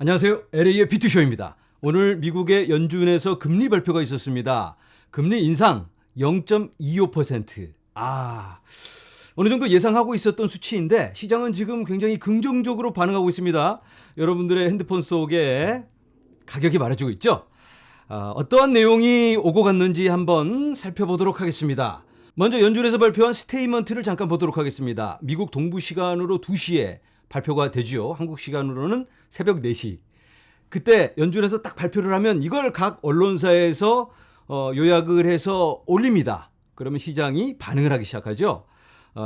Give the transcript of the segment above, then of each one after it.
안녕하세요. LA의 비투쇼입니다. 오늘 미국의 연준에서 금리 발표가 있었습니다. 금리 인상 0.25%. 어느 정도 예상하고 있었던 수치인데 시장은 지금 굉장히 긍정적으로 반응하고 있습니다. 여러분들의 핸드폰 속에 가격이 말해주고 있죠. 어떠한 내용이 오고 갔는지 한번 살펴보도록 하겠습니다. 먼저 연준에서 발표한 스테이먼트를 잠깐 보도록 하겠습니다. 미국 동부 시간으로 2시에 발표가 되지요. 한국 시간으로는 새벽 4시. 그때 연준에서 딱 발표를 하면 이걸 각 언론사에서 요약을 해서 올립니다. 그러면 시장이 반응을 하기 시작하죠.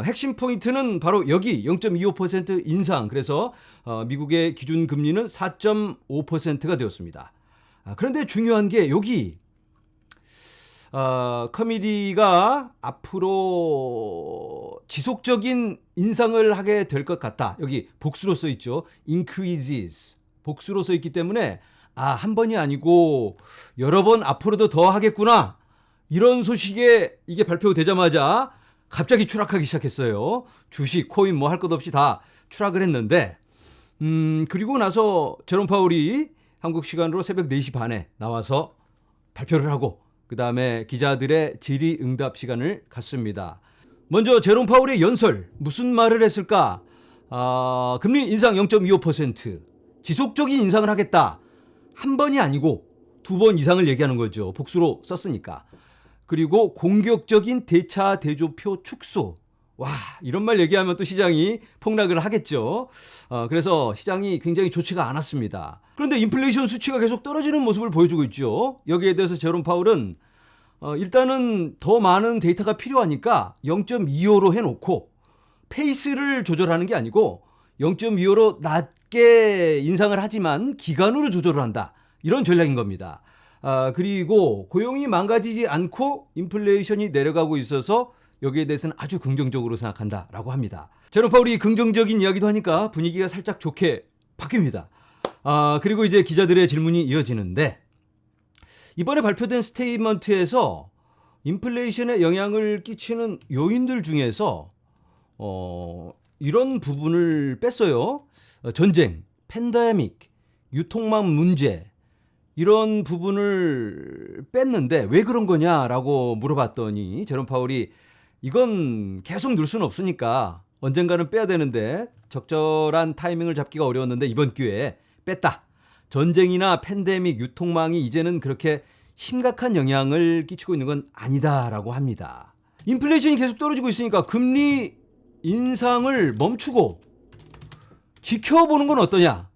핵심 포인트는 바로 여기 0.25% 인상. 그래서 미국의 기준 금리는 4.5%가 되었습니다. 그런데 중요한 게 여기 커미디가 앞으로 지속적인 인상을 하게 될 것 같다. 여기 복수로 써 있죠. increases. 복수로 써 있기 때문에 한 번이 아니고 여러 번 앞으로도 더 하겠구나. 이런 소식에 이게 발표되자마자 갑자기 추락하기 시작했어요. 주식, 코인 뭐 할 것 없이 다 추락을 했는데 그리고 나서 제롬 파월이 한국 시간으로 새벽 4시 반에 나와서 발표를 하고 그 다음에 기자들의 질의응답 시간을 갖습니다. 먼저 제롬 파월의 연설 무슨 말을 했을까? 금리 인상 0.25% 지속적인 인상을 하겠다. 한 번이 아니고 2번 이상을 얘기하는 거죠. 복수로 썼으니까. 그리고 공격적인 대차 대조표 축소. 이런 말 얘기하면 또 시장이 폭락을 하겠죠. 그래서 시장이 굉장히 좋지가 않았습니다. 그런데 인플레이션 수치가 계속 떨어지는 모습을 보여주고 있죠. 여기에 대해서 제롬 파월은 일단은 더 많은 데이터가 필요하니까 0.25로 해놓고 페이스를 조절하는 게 아니고 0.25로 낮게 인상을 하지만 기간으로 조절을 한다. 이런 전략인 겁니다. 그리고 고용이 망가지지 않고 인플레이션이 내려가고 있어서 여기에 대해서는 아주 긍정적으로 생각한다라고 합니다. 제롬 파월이 긍정적인 이야기도 하니까 분위기가 살짝 좋게 바뀝니다. 그리고 이제 기자들의 질문이 이어지는데 이번에 발표된 스테이트먼트에서 인플레이션에 영향을 끼치는 요인들 중에서 이런 부분을 뺐어요. 전쟁, 팬데믹, 유통망 문제 이런 부분을 뺐는데 왜 그런 거냐라고 물어봤더니 제롬 파월이 이건 계속 넣을 수는 없으니까 언젠가는 빼야 되는데 적절한 타이밍을 잡기가 어려웠는데 이번 기회에 뺐다. 전쟁이나 팬데믹, 유통망이 이제는 그렇게 심각한 영향을 끼치고 있는 건 아니다라고 합니다. 인플레이션이 계속 떨어지고 있으니까 금리 인상을 멈추고 지켜보는 건 어떠냐?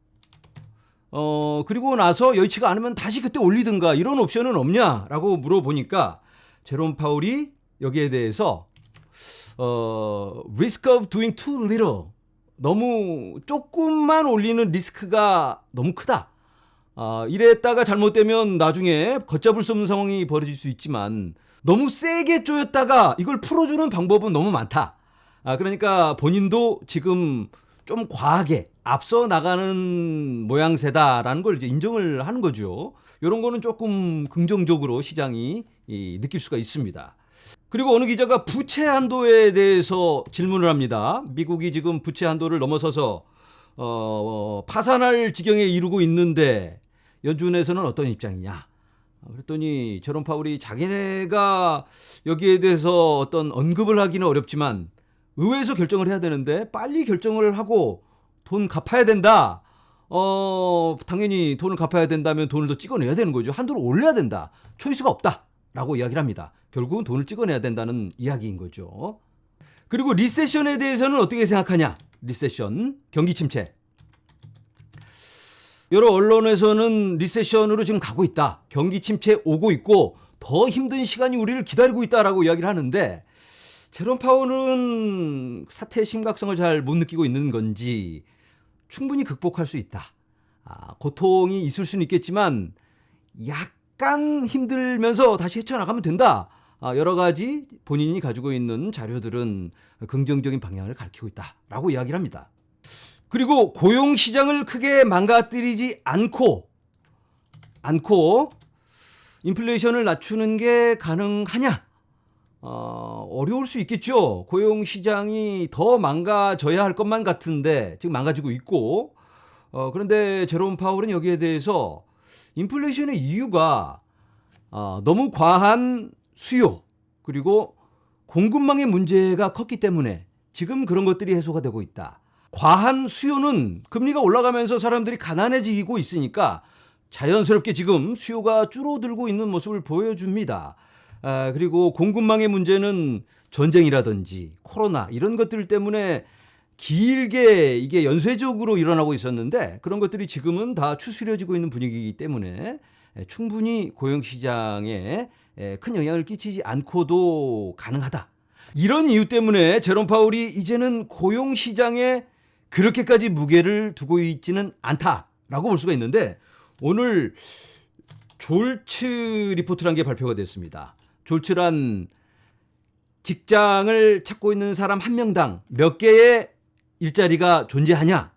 그리고 나서 여의치가 않으면 다시 그때 올리든가 이런 옵션은 없냐라고 물어보니까 제롬 파월이 여기에 대해서 risk of doing too little 너무 조금만 올리는 리스크가 너무 크다. 이랬다가 잘못되면 나중에 걷잡을 수 없는 상황이 벌어질 수 있지만 너무 세게 쪼였다가 이걸 풀어주는 방법은 너무 많다. 그러니까 본인도 지금 좀 과하게 앞서 나가는 모양새다라는 걸 이제 인정을 하는 거죠. 이런 거는 조금 긍정적으로 시장이 느낄 수가 있습니다. 그리고 어느 기자가 부채 한도에 대해서 질문을 합니다. 미국이 지금 부채 한도를 넘어서서 파산할 지경에 이르고 있는데 연준에서는 어떤 입장이냐? 그랬더니 제롬 파월이 자기네가 여기에 대해서 어떤 언급을 하기는 어렵지만 의회에서 결정을 해야 되는데 빨리 결정을 하고 돈 갚아야 된다. 당연히 돈을 갚아야 된다면 돈을 더 찍어내야 되는 거죠. 한도를 올려야 된다. 초이스가 없다라고 이야기를 합니다. 결국은 돈을 찍어내야 된다는 이야기인 거죠. 그리고 리세션에 대해서는 어떻게 생각하냐? 리세션, 경기 침체. 여러 언론에서는 리세션으로 지금 가고 있다. 경기 침체 오고 있고 더 힘든 시간이 우리를 기다리고 있다라고 이야기를 하는데 제롬 파월은 사태의 심각성을 잘 못 느끼고 있는 건지 충분히 극복할 수 있다. 고통이 있을 수는 있겠지만 약간 힘들면서 다시 헤쳐나가면 된다. 여러 가지 본인이 가지고 있는 자료들은 긍정적인 방향을 가리키고 있다라고 이야기를 합니다. 그리고 고용시장을 크게 망가뜨리지 않고 인플레이션을 낮추는 게 가능하냐? 어려울 수 있겠죠. 고용시장이 더 망가져야 할 것만 같은데 지금 망가지고 있고 그런데 제롬 파월은 여기에 대해서 인플레이션의 이유가 너무 과한 수요 그리고 공급망의 문제가 컸기 때문에 지금 그런 것들이 해소가 되고 있다. 과한 수요는 금리가 올라가면서 사람들이 가난해지고 있으니까 자연스럽게 지금 수요가 줄어들고 있는 모습을 보여줍니다. 그리고 공급망의 문제는 전쟁이라든지 코로나 이런 것들 때문에 길게 이게 연쇄적으로 일어나고 있었는데 그런 것들이 지금은 다 추스려지고 있는 분위기이기 때문에 충분히 고용시장에 큰 영향을 끼치지 않고도 가능하다. 이런 이유 때문에 제롬 파월이 이제는 고용시장에 그렇게까지 무게를 두고 있지는 않다라고 볼 수가 있는데 오늘 졸츠 리포트라는 게 발표가 됐습니다. 졸츠란 직장을 찾고 있는 사람 한 명당 몇 개의 일자리가 존재하냐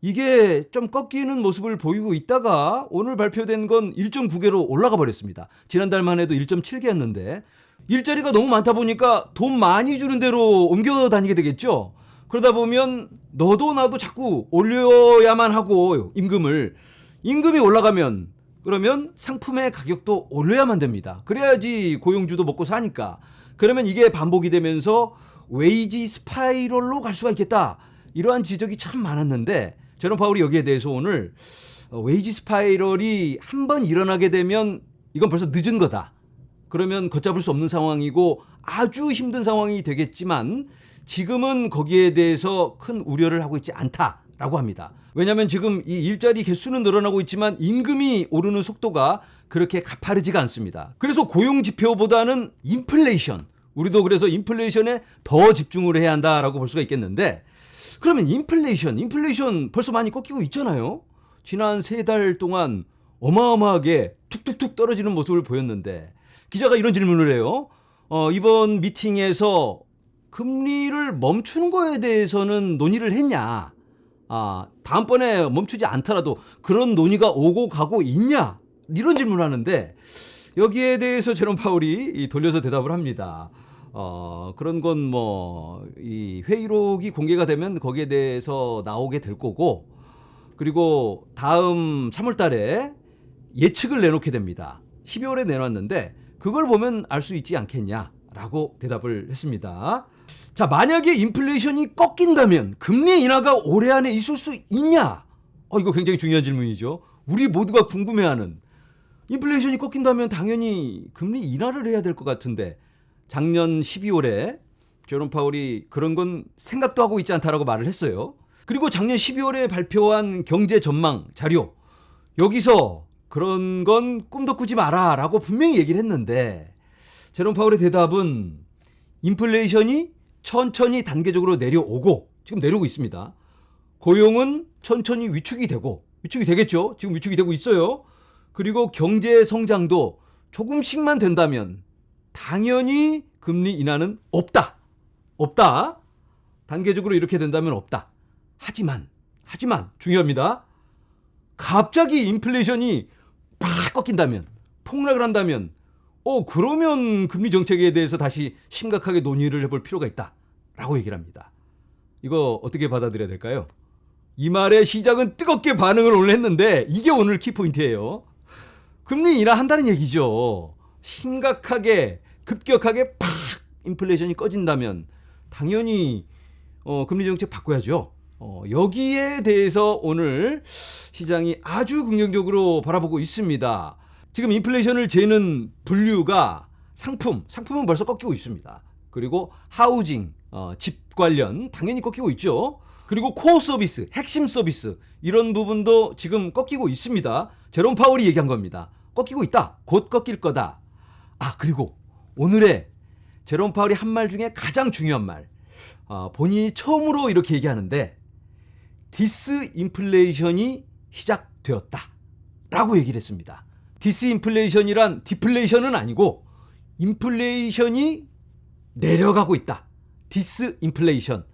이게 좀 꺾이는 모습을 보이고 있다가 오늘 발표된 건 1.9개로 올라가 버렸습니다. 지난달만 해도 1.7개였는데 일자리가 너무 많다 보니까 돈 많이 주는 대로 옮겨 다니게 되겠죠. 그러다 보면 너도 나도 자꾸 올려야만 하고 임금이 올라가면 그러면 상품의 가격도 올려야만 됩니다. 그래야지 고용주도 먹고 사니까. 그러면 이게 반복이 되면서 웨이지 스파이럴로 갈 수가 있겠다. 이러한 지적이 참 많았는데 제롬 파월이 여기에 대해서 오늘 웨이지 스파이럴이 한번 일어나게 되면 이건 벌써 늦은 거다. 그러면 걷잡을 수 없는 상황이고 아주 힘든 상황이 되겠지만 지금은 거기에 대해서 큰 우려를 하고 있지 않다라고 합니다. 왜냐하면 지금 이 일자리 개수는 늘어나고 있지만 임금이 오르는 속도가 그렇게 가파르지가 않습니다. 그래서 고용 지표보다는 인플레이션, 우리도 그래서 인플레이션에 더 집중을 해야 한다라고 볼 수가 있겠는데 그러면 인플레이션 벌써 많이 꺾이고 있잖아요. 지난 3달 동안 어마어마하게 툭툭툭 떨어지는 모습을 보였는데 기자가 이런 질문을 해요. 이번 미팅에서 금리를 멈추는 거에 대해서는 논의를 했냐? 다음번에 멈추지 않더라도 그런 논의가 오고 가고 있냐? 이런 질문을 하는데 여기에 대해서 제롬 파월이 돌려서 대답을 합니다. 그런 건 이 회의록이 공개가 되면 거기에 대해서 나오게 될 거고 그리고 다음 3월 달에 예측을 내놓게 됩니다. 12월에 내놨는데 그걸 보면 알 수 있지 않겠냐라고 대답을 했습니다. 자, 만약에 인플레이션이 꺾인다면 금리 인하가 올해 안에 있을 수 있냐? 이거 굉장히 중요한 질문이죠. 우리 모두가 궁금해하는. 인플레이션이 꺾인다면 당연히 금리 인하를 해야 될 것 같은데 작년 12월에 제롬 파월이 그런 건 생각도 하고 있지 않다라고 말을 했어요. 그리고 작년 12월에 발표한 경제 전망 자료 여기서 그런 건 꿈도 꾸지 마라 라고 분명히 얘기를 했는데 제롬 파월의 대답은 인플레이션이 천천히 단계적으로 내려오고 지금 내려오고 있습니다. 고용은 천천히 위축이 되겠죠. 지금 위축이 되고 있어요. 그리고 경제 성장도 조금씩만 된다면 당연히 금리 인하는 없다. 단계적으로 이렇게 된다면 없다. 하지만 중요합니다. 갑자기 인플레이션이 팍 꺾인다면 폭락을 한다면 그러면 금리 정책에 대해서 다시 심각하게 논의를 해볼 필요가 있다라고 얘기를 합니다. 이거 어떻게 받아들여야 될까요? 이 말에 시장은 뜨겁게 반응을 오늘 했는데 이게 오늘 키포인트예요. 금리 인하한다는 얘기죠. 심각하게 급격하게 팍 인플레이션이 꺼진다면 당연히 금리 정책 바꿔야죠. 여기에 대해서 오늘 시장이 아주 긍정적으로 바라보고 있습니다. 지금 인플레이션을 재는 분류가 상품은 벌써 꺾이고 있습니다. 그리고 하우징, 집 관련 당연히 꺾이고 있죠. 그리고 코어 서비스, 핵심 서비스 이런 부분도 지금 꺾이고 있습니다. 제롬 파월이 얘기한 겁니다. 꺾이고 있다. 곧 꺾일 거다. 그리고 오늘의 제롬 파월이 한 말 중에 가장 중요한 말. 본인이 처음으로 이렇게 얘기하는데 디스인플레이션이 시작되었다 라고 얘기를 했습니다. 디스인플레이션이란 디플레이션은 아니고 인플레이션이 내려가고 있다. 디스인플레이션.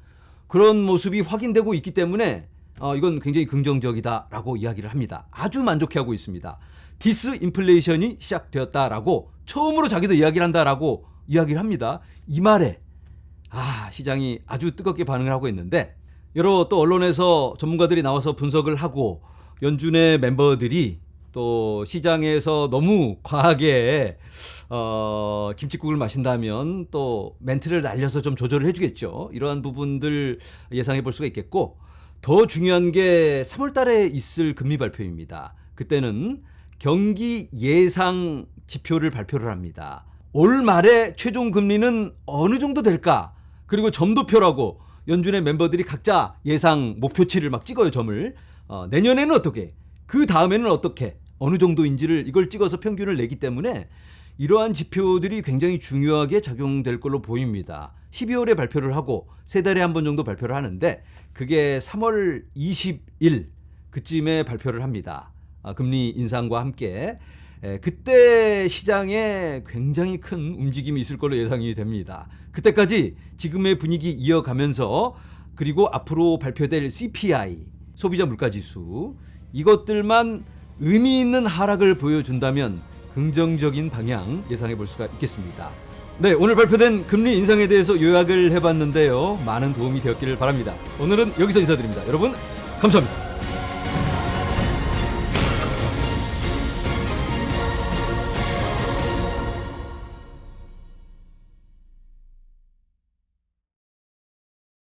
그런 모습이 확인되고 있기 때문에 이건 굉장히 긍정적이다라고 이야기를 합니다. 아주 만족해하고 있습니다. 디스인플레이션이 시작되었다라고 처음으로 자기도 이야기를 한다라고 이야기를 합니다. 이 말에 시장이 아주 뜨겁게 반응을 하고 있는데 여러 또 언론에서 전문가들이 나와서 분석을 하고 연준의 멤버들이 또 시장에서 너무 과하게 김칫국을 마신다면 또 멘트를 날려서 좀 조절을 해주겠죠. 이러한 부분들 예상해 볼 수가 있겠고, 더 중요한 게 3월 달에 있을 금리 발표입니다. 그때는 경기 예상 지표를 발표를 합니다. 올 말에 최종 금리는 어느 정도 될까? 그리고 점도표라고 연준의 멤버들이 각자 예상 목표치를 막 찍어요, 점을. 내년에는 어떻게? 그 다음에는 어떻게? 어느 정도인지를 이걸 찍어서 평균을 내기 때문에 이러한 지표들이 굉장히 중요하게 작용될 걸로 보입니다. 12월에 발표를 하고 3달에 한 번 정도 발표를 하는데 그게 3월 20일 그쯤에 발표를 합니다. 금리 인상과 함께. 그때 시장에 굉장히 큰 움직임이 있을 걸로 예상이 됩니다. 그때까지 지금의 분위기 이어가면서 그리고 앞으로 발표될 CPI, 소비자 물가지수, 이것들만 의미 있는 하락을 보여준다면 긍정적인 방향 예상해 볼 수가 있겠습니다. 네, 오늘 발표된 금리 인상에 대해서 요약을 해봤는데요. 많은 도움이 되었기를 바랍니다. 오늘은 여기서 인사드립니다. 여러분, 감사합니다.